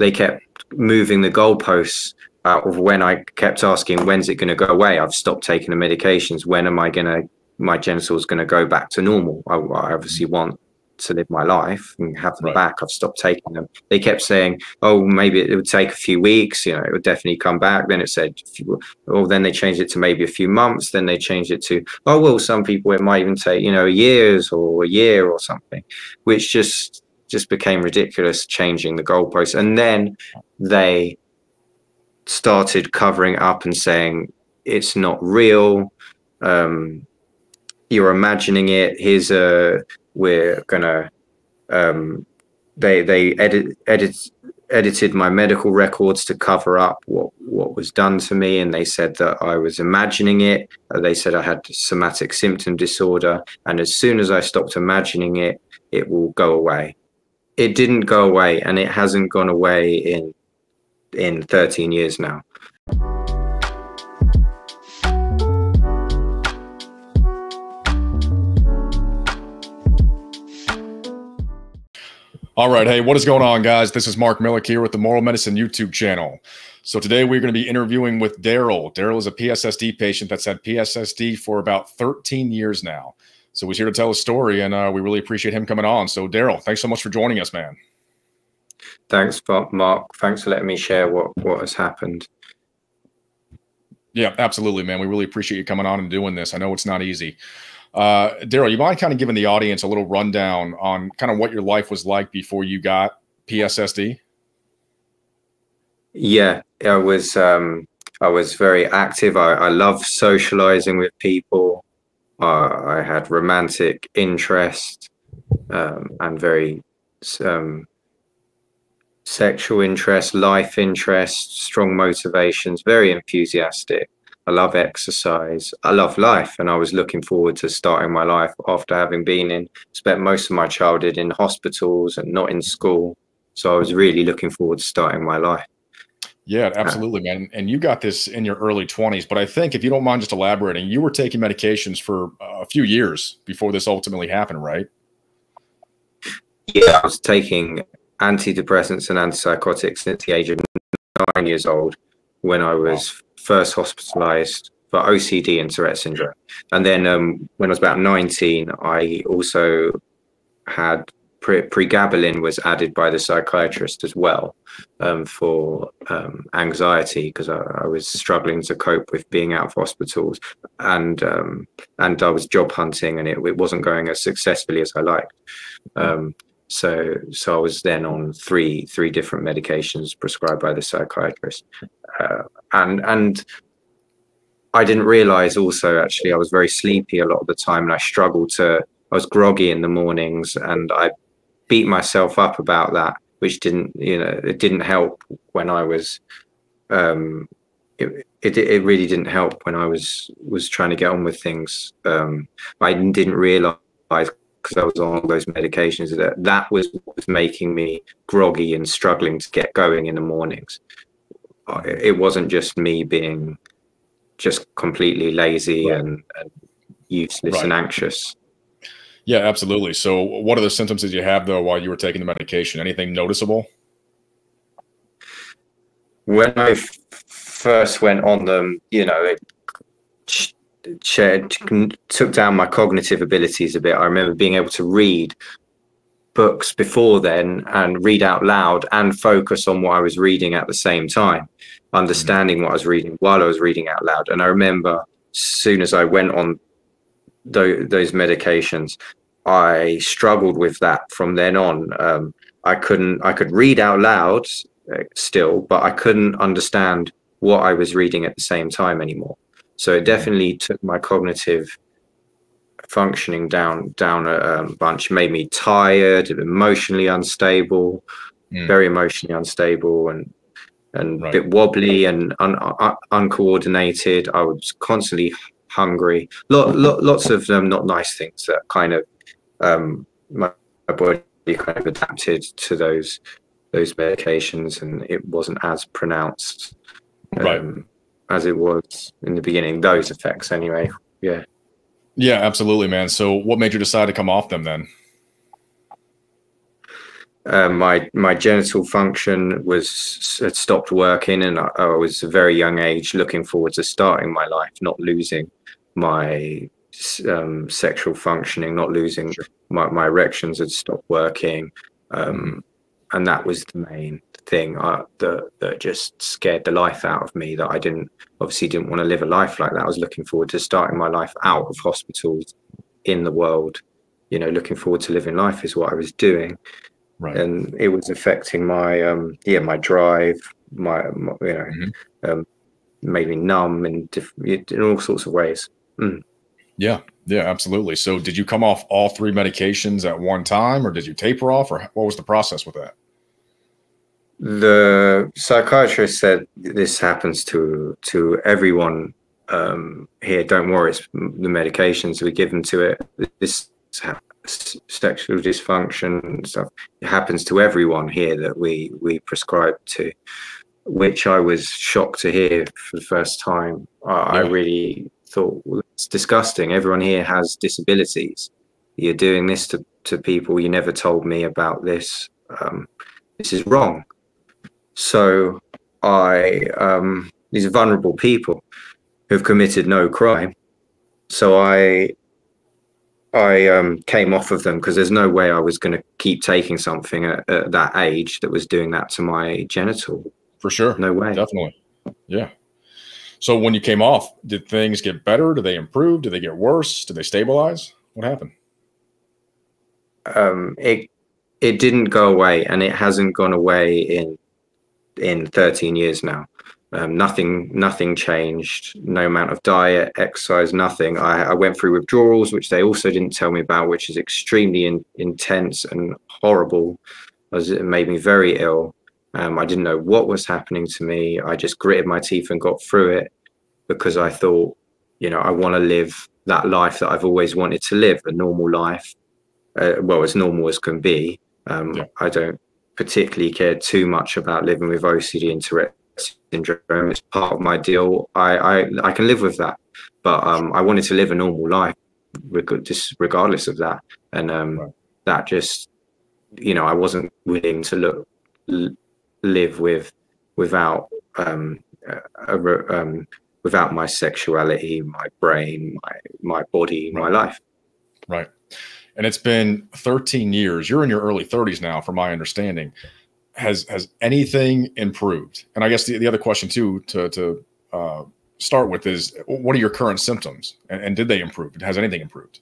they kept moving the goalposts out of when I kept asking, when's it going to go away? I've stopped taking the medications. When am I going to, my genitals going to go back to normal? I obviously want to live my life and have them back. I've stopped taking them. They kept saying, oh, maybe it would take a few weeks, you know, it would definitely come back. Then it said, or then they changed it to maybe a few months. Then they changed it to, oh, well, some people, it might even take, you know, years or a year or something, which just became ridiculous, changing the goalposts. And then they started covering up and saying, it's not real. You're imagining it. Here's we're gonna they edited my medical records to cover up what was done to me, and they said that I was imagining it. They said I had somatic symptom disorder, and as soon as I stopped imagining it, it will go away. It didn't go away, and it hasn't gone away in 13 years now. All right. Hey, what is going on, guys? This is Mark Millick here with the Moral Medicine YouTube channel. So today we're going to be interviewing with Daryl. Daryl is a PSSD patient that's had PSSD for about 13 years now. So he's here to tell a story, and we really appreciate him coming on. So Daryl, thanks so much for joining us, man. Thanks, Mark. Thanks for letting me share what has happened. Yeah, absolutely, man. We really appreciate you coming on and doing this. I know it's not easy. Daryl, you mind kind of giving the audience a little rundown on kind of what your life was like before you got PSSD? Yeah, I was very active. I love socializing with people. I had romantic interest and very sexual interest, life interest, strong motivations, very enthusiastic. I love exercise. I love life. And I was looking forward to starting my life after having spent most of my childhood in hospitals and not in school. So I was really looking forward to starting my life. Yeah, absolutely, man. And you got this in your early 20s. But I think if you don't mind just elaborating, you were taking medications for a few years before this ultimately happened, right? Yeah, I was taking antidepressants and antipsychotics since the age of 9 years old when I was first hospitalized for OCD and Tourette syndrome. And then when I was about 19, I also had pregabalin was added by the psychiatrist as well for anxiety, because I was struggling to cope with being out of hospitals, and I was job hunting, and it wasn't going as successfully as I liked. So I was then on three different medications prescribed by the psychiatrist, and I didn't realize also, actually, I was very sleepy a lot of the time, and I was groggy in the mornings, and I beat myself up about that, which didn't, it didn't help when I was, it really didn't help when I was trying to get on with things. I didn't realize, because I was on all those medications, that was what was making me groggy and struggling to get going in the mornings. It wasn't just me being just completely lazy and useless and anxious. Yeah, absolutely. So what are the symptoms that you have, though, while you were taking the medication? Anything noticeable? When I first went on them, it took down my cognitive abilities a bit. I remember being able to read books before then and read out loud and focus on what I was reading at the same time, understanding what I was reading while I was reading out loud. And I remember as soon as I went on those medications, I struggled with that from then on. I could read out loud still, but I couldn't understand what I was reading at the same time anymore. So it definitely took my cognitive functioning down a bunch, made me tired, emotionally unstable, very emotionally unstable, and a bit wobbly and uncoordinated. I was constantly hungry. Lots of not nice things that kind of my body kind of adapted to those medications, and it wasn't as pronounced as it was in the beginning. Those effects, anyway. Yeah, absolutely, man. So what made you decide to come off them then? My genital function had stopped working, and I was a very young age looking forward to starting my life, not losing my sexual functioning, not losing my erections had stopped working, and that was the main thing that just scared the life out of me. That I obviously didn't want to live a life like that. I was looking forward to starting my life out of hospitals, in the world, looking forward to living life is what I was doing. Right. And it was affecting my my drive, my made me numb in all sorts of ways. Yeah, absolutely. So did you come off all 3 medications at one time, or did you taper off, or what was the process with that? The psychiatrist said this happens to everyone here. Don't worry, it's the medications we give them to it. This sexual dysfunction and stuff, it happens to everyone here that we prescribe to, which I was shocked to hear for the first time. I really thought, well, it's disgusting. Everyone here has disabilities. You're doing this to people. You never told me about this. This is wrong. So these are vulnerable people who've committed no crime. So I came off of them because there's no way I was going to keep taking something at that age that was doing that to my genital. For sure. No way. Definitely. Yeah. So when you came off, did things get better? Did they improve? Did they get worse? Did they stabilize? What happened? It didn't go away, and it hasn't gone away in 13 years now. Nothing changed. No amount of diet, exercise, nothing. I went through withdrawals, which they also didn't tell me about, which is extremely intense and horrible. It made me very ill. I didn't know what was happening to me. I just gritted my teeth and got through it because I thought, I want to live that life that I've always wanted to live, a normal life, well, as normal as can be. I don't particularly care too much about living with OCD and Tourette syndrome. It's part of my deal. I can live with that, but I wanted to live a normal life regardless of that. And that just, I wasn't willing to live without without my sexuality, my brain, my body, my life. Right. And it's been 13 years. You're in your early 30s now, from my understanding. Has anything improved? And I guess the other question too, to start with, is what are your current symptoms, and did they improve? Has anything improved?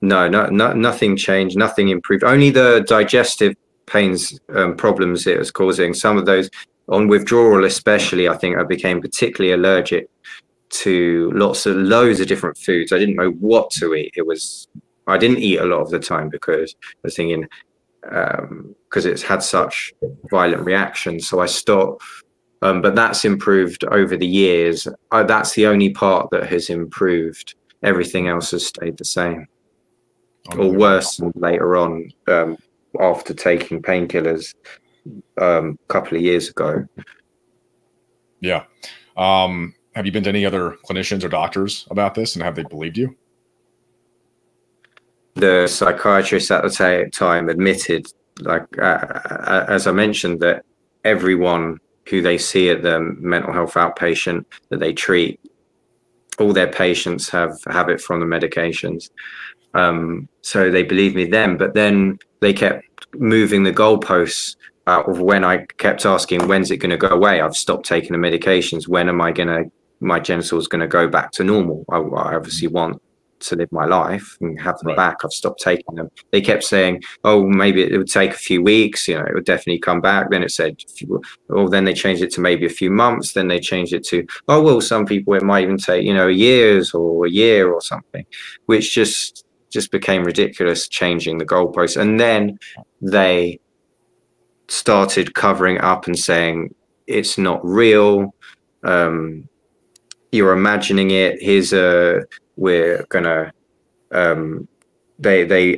No, nothing changed. Nothing improved. Only the digestive pains, problems it was causing. Some of those on withdrawal, especially, I think I became particularly allergic to loads of different foods. I didn't know what to eat. I didn't eat a lot of the time because I was thinking, because it's had such violent reactions. So I stopped. But that's improved over the years. That's the only part that has improved. Everything else has stayed the same, or worse later on, after taking painkillers a couple of years ago. Yeah. Have you been to any other clinicians or doctors about this, and have they believed you? The psychiatrist at the time admitted, as I mentioned, that everyone who they see at the mental health outpatient that they treat, all their patients have it from the medications. So they believed me then, but then they kept moving the goalposts out of when I kept asking, when's it going to go away? I've stopped taking the medications. When am my genitals going to go back to normal? I obviously want to live my life and have them back. I've stopped taking them. They kept saying, oh, maybe it would take a few weeks, it would definitely come back. Then it said, then they changed it to maybe a few months. Then they changed it to, oh, well, some people it might even take, years or a year or something, which just became ridiculous, changing the goalposts. And then they started covering up and saying, it's not real. You're imagining it. We're gonna they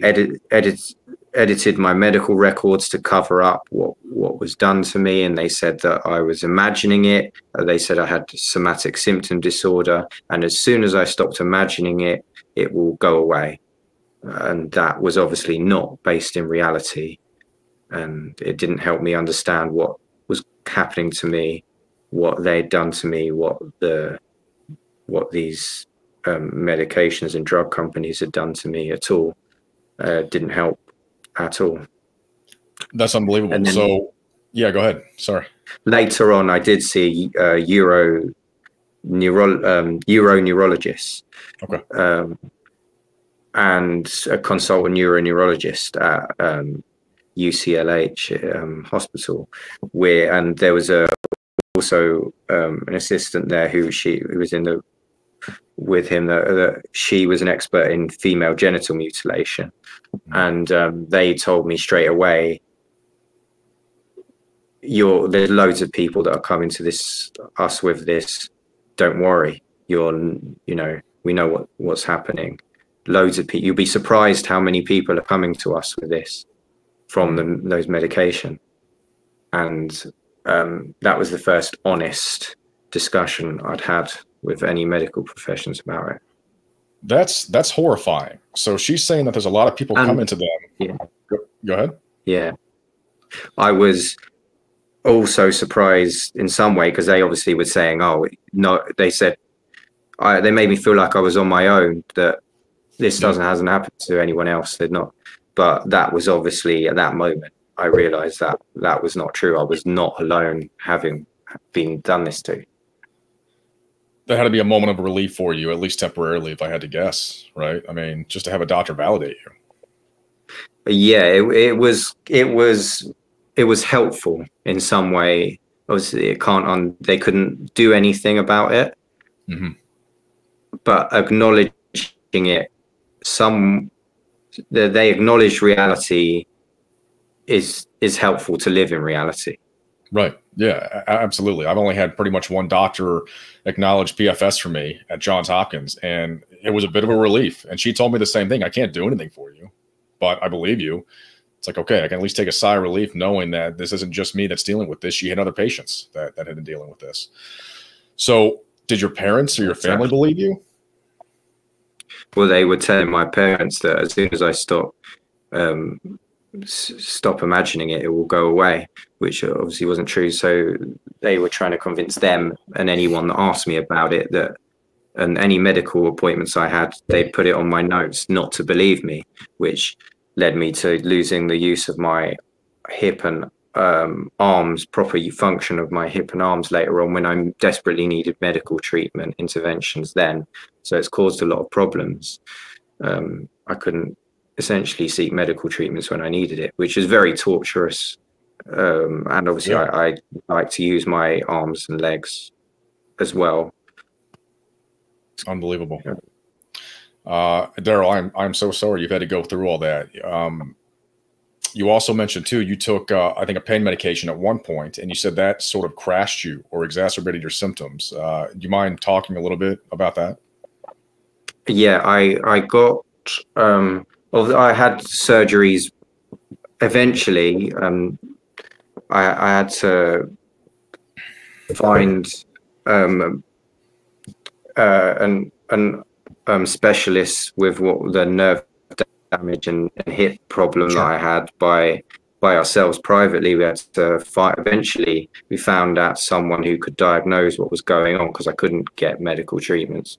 edited my medical records to cover up what was done to me, and they said that I was imagining it. They said I had somatic symptom disorder, and as soon as I stopped imagining it, it will go away. And that was obviously not based in reality. and it didn't help me understand what was happening to me, what they'd done to me, what these medications and drug companies had done to me at all. Didn't help at all. That's unbelievable. And then, so yeah, go ahead. Sorry. Later on, I did see a uroneurologist, okay, and a consultant neuroneurologist at UCLH hospital, and there was also an assistant there who was with him that she was an expert in female genital mutilation, and they told me straight away, there's loads of people that are coming to us with this. Don't worry, we know what's happening. Loads of people. You'll be surprised how many people are coming to us with this from those medication. And that was the first honest discussion I'd had with any medical professions about it. That's horrifying. So she's saying that there's a lot of people coming to them. Yeah. Go ahead. Yeah. I was also surprised in some way, because they obviously were saying, oh, no, they said, they made me feel like I was on my own, that this hasn't happened to anyone else. They're not. But that was obviously, at that moment, I realized that that was not true. I was not alone having been done this to. That had to be a moment of relief for you, at least temporarily, if I had to guess, right? I mean, just to have a doctor validate you. Yeah, it was helpful in some way. Obviously, they couldn't do anything about it, but acknowledging it, they acknowledge reality is helpful to live in reality. Right. Yeah, absolutely. I've only had pretty much one doctor acknowledge PFS for me at Johns Hopkins, and it was a bit of a relief. And she told me the same thing. I can't do anything for you, but I believe you. It's like, okay, I can at least take a sigh of relief knowing that this isn't just me that's dealing with this. She had other patients that had been dealing with this. So did your parents or your family believe you? Well, they were telling my parents that as soon as I stop imagining it, it will go away, which obviously wasn't true. So they were trying to convince them and anyone that asked me about it, and any medical appointments I had, they put it on my notes not to believe me, which led me to losing the use of my hip and arms, proper function of my hip and arms later on, when I desperately needed medical treatment interventions then. So it's caused a lot of problems. I couldn't essentially seek medical treatments when I needed it, which is very torturous. And obviously I like to use my arms and legs as well. It's unbelievable. Yeah. Daryl, I'm so sorry you've had to go through all that. You also mentioned too, you took, I think, a pain medication at one point, and you said that sort of crashed you or exacerbated your symptoms. Do you mind talking a little bit about that? Yeah, I got, I had surgeries eventually. I had to find specialists with what the nerve damage and hip problem that I had by ourselves privately. We had to fight. Eventually, we found out someone who could diagnose what was going on, because I couldn't get medical treatments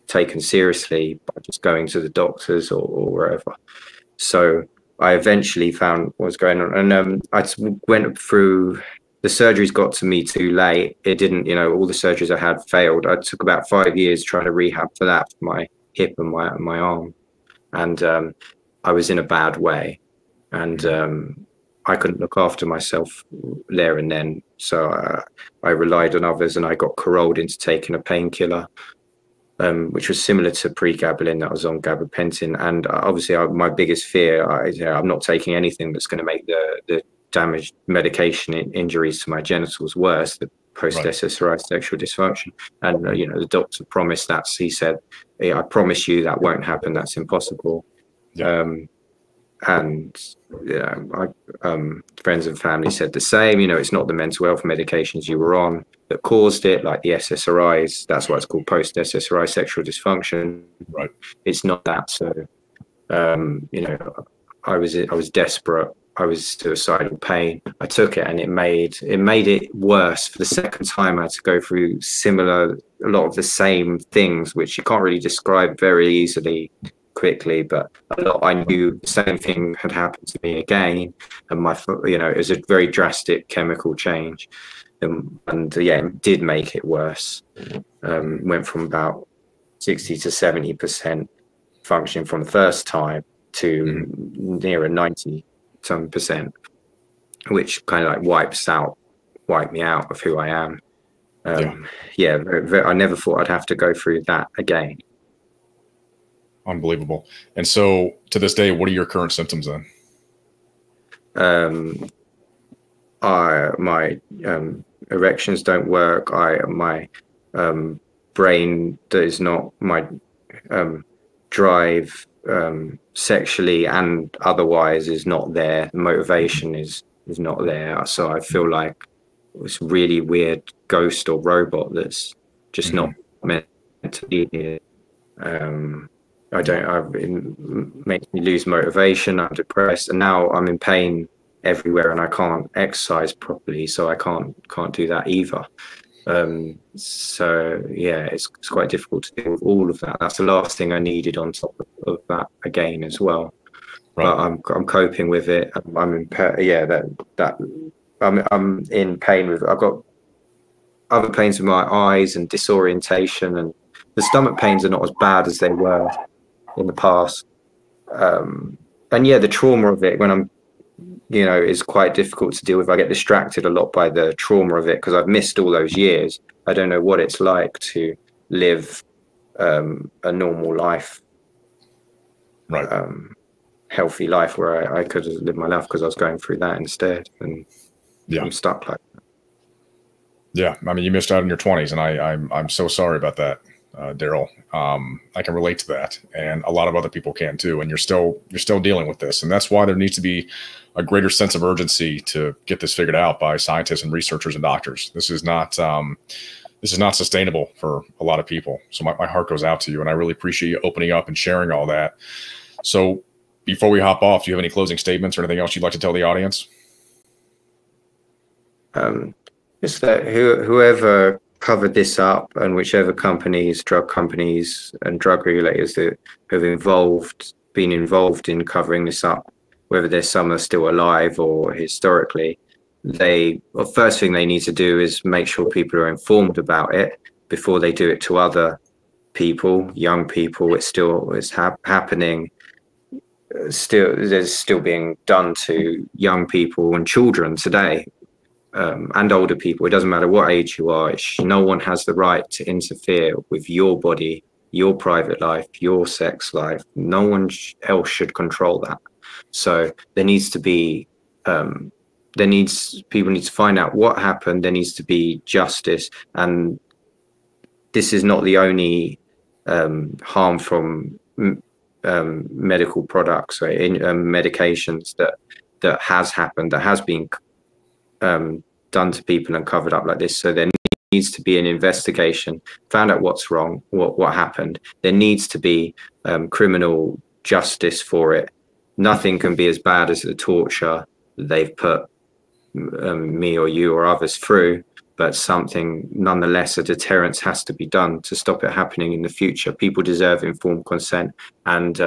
taken seriously by just going to the doctors or wherever. So I eventually found what was going on, and I went through. The surgeries got to me too late. It didn't, all the surgeries I had failed. I took about 5 years trying to rehab for that, for my hip and my arm. And I was in a bad way. And I couldn't look after myself there and then. So I relied on others, and I got cajoled into taking a painkiller, which was similar to pregabalin that was on gabapentin. And obviously my biggest fear, I'm not taking anything that's going to make the damaged medication injuries to my genitals worse, the post-SSRI sexual dysfunction. And the doctor promised that. He said, I promise you that won't happen, that's impossible. And friends and family said the same. It's not the mental health medications you were on that caused it, like the SSRIs. That's why it's called post-SSRI sexual dysfunction. Right. It's not that. So I was desperate. I was suicidal pain. I took it, and it made it worse. For the second time, I had to go through a lot of the same things, which you can't really describe very easily quickly, but I knew the same thing had happened to me again, and it was a very drastic chemical change, and yeah, it did make it worse. Went from about 60 to 70% functioning from the first time to near a 90-some%, which kind of like wiped me out of who I am. I never thought I'd have to go through that again. Unbelievable. And so to this day, what are your current symptoms then? My erections don't work. My brain does not, my drive sexually and otherwise is not there. The motivation is not there. So I feel like this really weird ghost or robot that's just not meant to be here. It makes me lose motivation. I'm depressed, and now I'm in pain everywhere, and I can't exercise properly, so I can't do that either. So yeah, it's quite difficult to deal with all of that. That's the last thing I needed on top of that again as well. Right. But I'm coping with it. I'm in I'm in pain with. I've got other pains with my eyes and disorientation, and the stomach pains are not as bad as they were in the past. And yeah, the trauma of it when I'm, is quite difficult to deal with. I get distracted a lot by the trauma of it because I've missed all those years. I don't know what it's like to live a normal life, right? Healthy life where I could have lived my life, because I was going through that instead, and I'm stuck like that. Yeah, I mean, you missed out in your 20s, and I'm so sorry about that, Daryl. I can relate to that, and a lot of other people can too. And you're still dealing with this, and that's why there needs to be a greater sense of urgency to get this figured out by scientists and researchers and doctors. This is not sustainable for a lot of people. So my heart goes out to you, and I really appreciate you opening up and sharing all that. So before we hop off, do you have any closing statements or anything else you'd like to tell the audience? Just that whoever covered this up, and whichever companies, drug companies and drug regulators that have been involved in covering this up, whether there's some are still alive or historically, first thing they need to do is make sure people are informed about it before they do it to other people, young people. It's happening. There's still being done to young people and children today. And older people. It doesn't matter what age you are. No one has the right to interfere with your body, your private life, your sex life. No one else should control that. So there needs to be people need to find out what happened. There needs to be justice, and this is not the only harm from medical products or medications that has happened, that has been done to people and covered up like this. So there needs to be an investigation, found out what's wrong, what happened. There needs to be criminal justice for it. Nothing can be as bad as the torture they've put me or you or others through, but something, nonetheless, a deterrence has to be done to stop it happening in the future. People deserve informed consent, and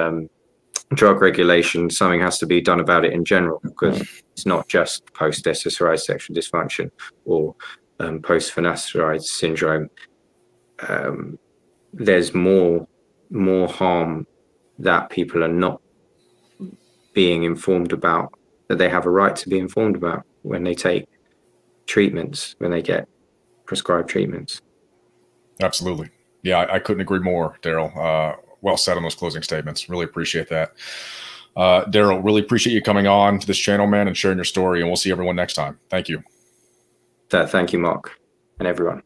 drug regulation, something has to be done about it in general, because it's not just post-SSRI sexual dysfunction or post-Finasteride syndrome. There's more harm that people are not being informed about, that they have a right to be informed about when they take treatments, when they get prescribed treatments. Absolutely. Yeah, I couldn't agree more, Daryl. Well said on those closing statements. Really appreciate that. Daryl, really appreciate you coming on to this channel, man, and sharing your story. And we'll see everyone next time. Thank you. Thank you, Mark, and everyone.